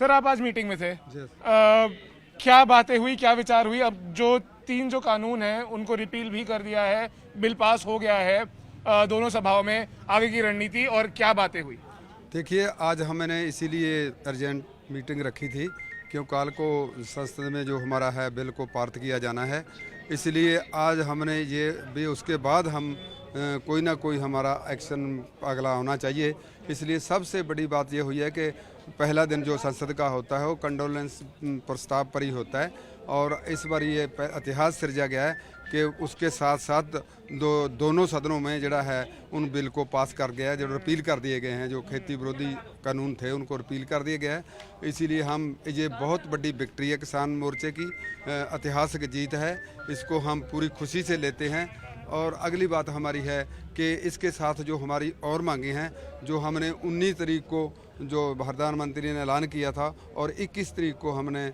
Sir आप आज meeting में थे, क्या बातें हुई, क्या विचार हुई? अब जो जो कानून हैं उनको रिपील भी कर दिया है, बिल पास हो गया है दोनों सभाओं में, आगे की रणनीति और क्या बातें हुई? देखिए, आज हमने इसीलिए अर्जेंट मीटिंग रखी थी क्यों कल को संसद में जो हमारा है बिल को पारित किया जाना है, इसलिए आज हमने ये भी उसके बाद हम कोई ना कोई हमारा एक्शन अगला होना चाहिए। इसलिए सबसे बड़ी बात ये हुई है कि पहला दिन जो संसद का होता है वो कंडोलेंस प्रस्ताव पर ही होता है और इस बार ये इतिहास सिरजा गया है कि उसके साथ साथ दोनों सदनों में जड़ा है उन बिल को पास कर गया है, जो रिपील कर दिए गए हैं, जो खेती विरोधी कानून थे उनको रिपील कर दिया गया है। इसीलिए हम ये बहुत बड़ी विक्ट्री है किसान मोर्चे की, ऐतिहासिक जीत है, इसको हम पूरी खुशी से लेते हैं। और अगली बात हमारी है कि इसके साथ जो हमारी और मांगे हैं, जो हमने 19 तारीख को जो प्रधानमंत्री ने ऐलान किया था और 21 तारीख को हमने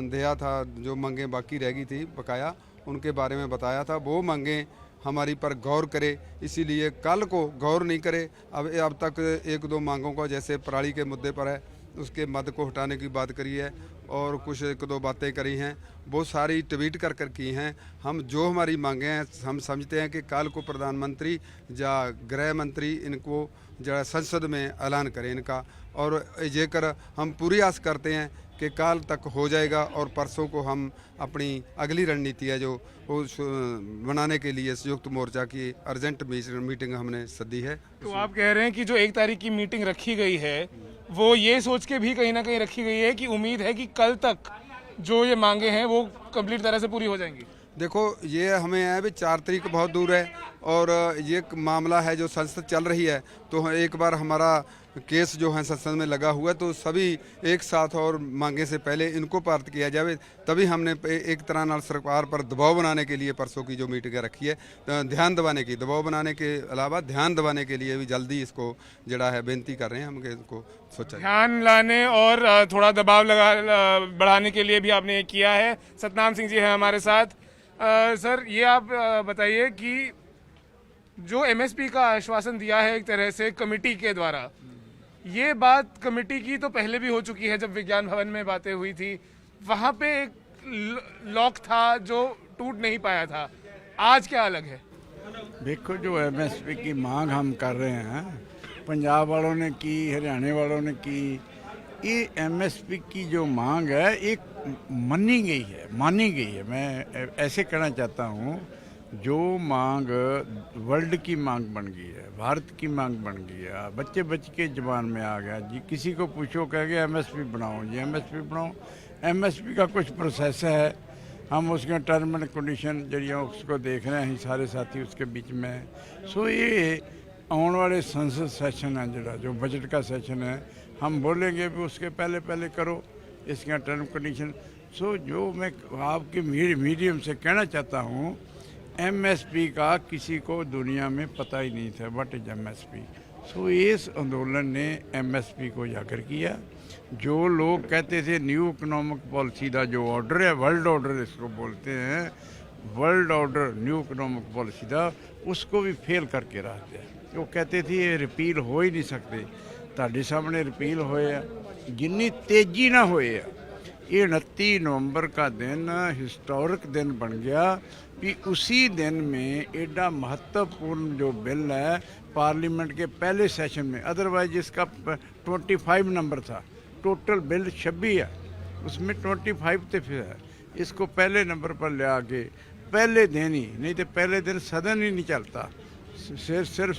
दिया था, जो मांगे बाकी रह गई थी बकाया, उनके बारे में बताया था, वो मांगे हमारी पर गौर करे। इसीलिए कल को गौर नहीं करे। अब तक एक दो मांगों का, जैसे पराली के मुद्दे पर है, उसके मद को हटाने की बात करी है और कुछ एक दो बातें करी हैं, वो सारी ट्वीट कर की हैं। हम जो हमारी मांगे हैं हम समझते हैं कि कल को प्रधानमंत्री या गृह मंत्री इनको जो संसद में ऐलान करें इनका, और ये कर हम पूरी आस करते हैं कि कल तक हो जाएगा और परसों को हम अपनी अगली रणनीति है जो बनाने के लिए संयुक्त मोर्चा की अर्जेंट मीटिंग हमने सदी है। तो आप कह रहे हैं कि जो 1 तारीख की मीटिंग रखी गई है वो ये सोच के भी कहीं ना कहीं रखी गई है कि उम्मीद है कि कल तक जो ये मांगे हैं वो कंप्लीट तरह से पूरी हो जाएंगी? देखो, ये हमें है भी 4 तारीख बहुत दूर है और ये मामला है जो संसद चल रही है, तो एक बार हमारा केस जो है संसद में लगा हुआ है, तो सभी एक साथ और मांगे से पहले इनको पारित किया जाए, तभी हमने एक तरह नाल सरकार पर दबाव बनाने के लिए परसों की जो मीटिंग रखी है, ध्यान दबाने की, दबाव बनाने के अलावा ध्यान दबाने के लिए भी जल्दी इसको जड़ा है बेनती कर रहे हैं हम इसको सोचा ध्यान लाने और थोड़ा दबाव बढ़ाने के लिए भी आपने ये किया है। सतनाम सिंह जी हैं हमारे साथ। सर ये आप बताइए कि जो एमएसपी का आश्वासन दिया है एक तरह से कमेटी के द्वारा, ये बात कमेटी की तो पहले भी हो चुकी है, जब विज्ञान भवन में बातें हुई थी वहां पे एक लॉक था जो टूट नहीं पाया था, आज क्या अलग है? देखो, जो एमएसपी की मांग हम कर रहे हैं, पंजाब वालों ने की, हरियाणा वालों ने की, ये एमएसपी की जो मांग है एक मानी गई है। मैं ऐसे कहना चाहता हूँ, जो मांग वर्ल्ड की मांग बन गई है, भारत की मांग बन गई है, बच्चे के जबान में आ गया जी। किसी को पूछो कहेंगे एमएसपी बनाओ जी, एमएसपी बनाओ। एमएसपी का कुछ प्रोसेस है, हम उसके टर्म एंड कंडीशन जरिए उसको देख रहे हैं, सारे साथी उसके बीच में। सो ये आने वाले संसद सेशन है, जो बजट का सेशन है, हम बोलेंगे भी उसके पहले करो इसके टर्म कंडीशन। सो जो मैं आपके मीडियम से कहना चाहता हूँ, एमएसपी का किसी को दुनिया में पता ही नहीं था व्हाट इज एमएसपी। सो इस आंदोलन ने एमएसपी को उजागर किया। जो लोग कहते थे न्यू इकोनॉमिक पॉलिसी का जो ऑर्डर है, वर्ल्ड ऑर्डर इसको बोलते हैं, world order new economic policy का, उसको भी फेल करके रख दिया। वो कहते थे ये रिपील हो ही नहीं सकते, ਤੁਹਾਡੇ सामने रिपील होए जिन्नी तेजी ना होए। ये 29 नवंबर का दिन हिस्टोरिक दिन बन गया कि उसी दिन में एडा महत्वपूर्ण जो बिल है पार्लियामेंट के पहले सेशन में, अदरवाइज इसका 25 नंबर था, टोटल बिल 26 है, उसमें 25 तो फिर है, इसको पहले नंबर पर ले आके पहले दिन ही, नहीं तो पहले दिन सदन ही नहीं चलता, सिर्फ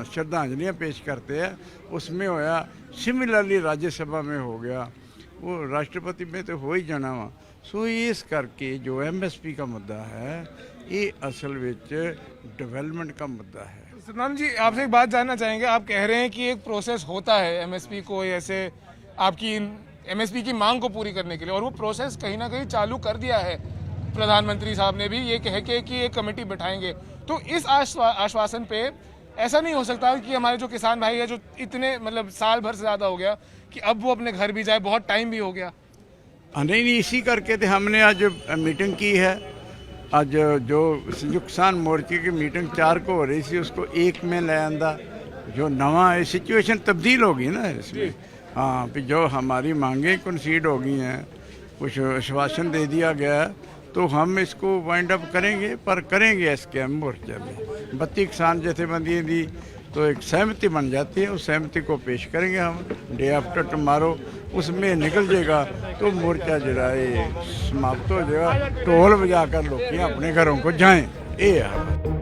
श्रद्धांजलियाँ पेश करते हैं। उसमें होया, सिमिलरली राज्यसभा में हो गया, वो राष्ट्रपति में तो हो ही जाना वा। सो इस करके जो एमएसपी का मुद्दा है ये असल विच डेवलपमेंट का मुद्दा है। सतनाम जी, आपसे एक बात जानना चाहेंगे। आप कह रहे हैं कि एक प्रोसेस होता है एमएसपी को, ऐसे आपकी एमएसपी की मांग को पूरी करने के लिए, और वो प्रोसेस कहीं ना कहीं चालू कर दिया है प्रधानमंत्री साहब ने भी, ये कह के कि एक कमेटी बैठाएंगे। तो इस आश्वासन पे ऐसा नहीं हो सकता कि हमारे जो किसान भाई है, जो इतने मतलब साल भर से ज़्यादा हो गया, कि अब वो अपने घर भी जाए, बहुत टाइम भी हो गया? नहीं, इसी करके तो हमने आज मीटिंग की है। आज जो संयुक्त किसान मोर्चे की मीटिंग 4 को हो रही थी, उसको 1 में ले आंदा, जो नवा सिचुएशन तब्दील होगी ना इसमें, हाँ भी जो हमारी मांगें कंसीड हो गई हैं, कुछ आश्वासन दे दिया गया है, तो हम इसको वाइंड अप करेंगे, पर करेंगे एसकेएम मोर्चे में 32 किसान जथेबंदियों की तो एक सहमति बन जाती है, उस सहमति को पेश करेंगे हम डे आफ्टर टमारो, उसमें निकल जाएगा तो मोर्चा जरा ये समाप्त हो जाएगा, ढोल बजा कर लोग अपने घरों को जाएं। ये है।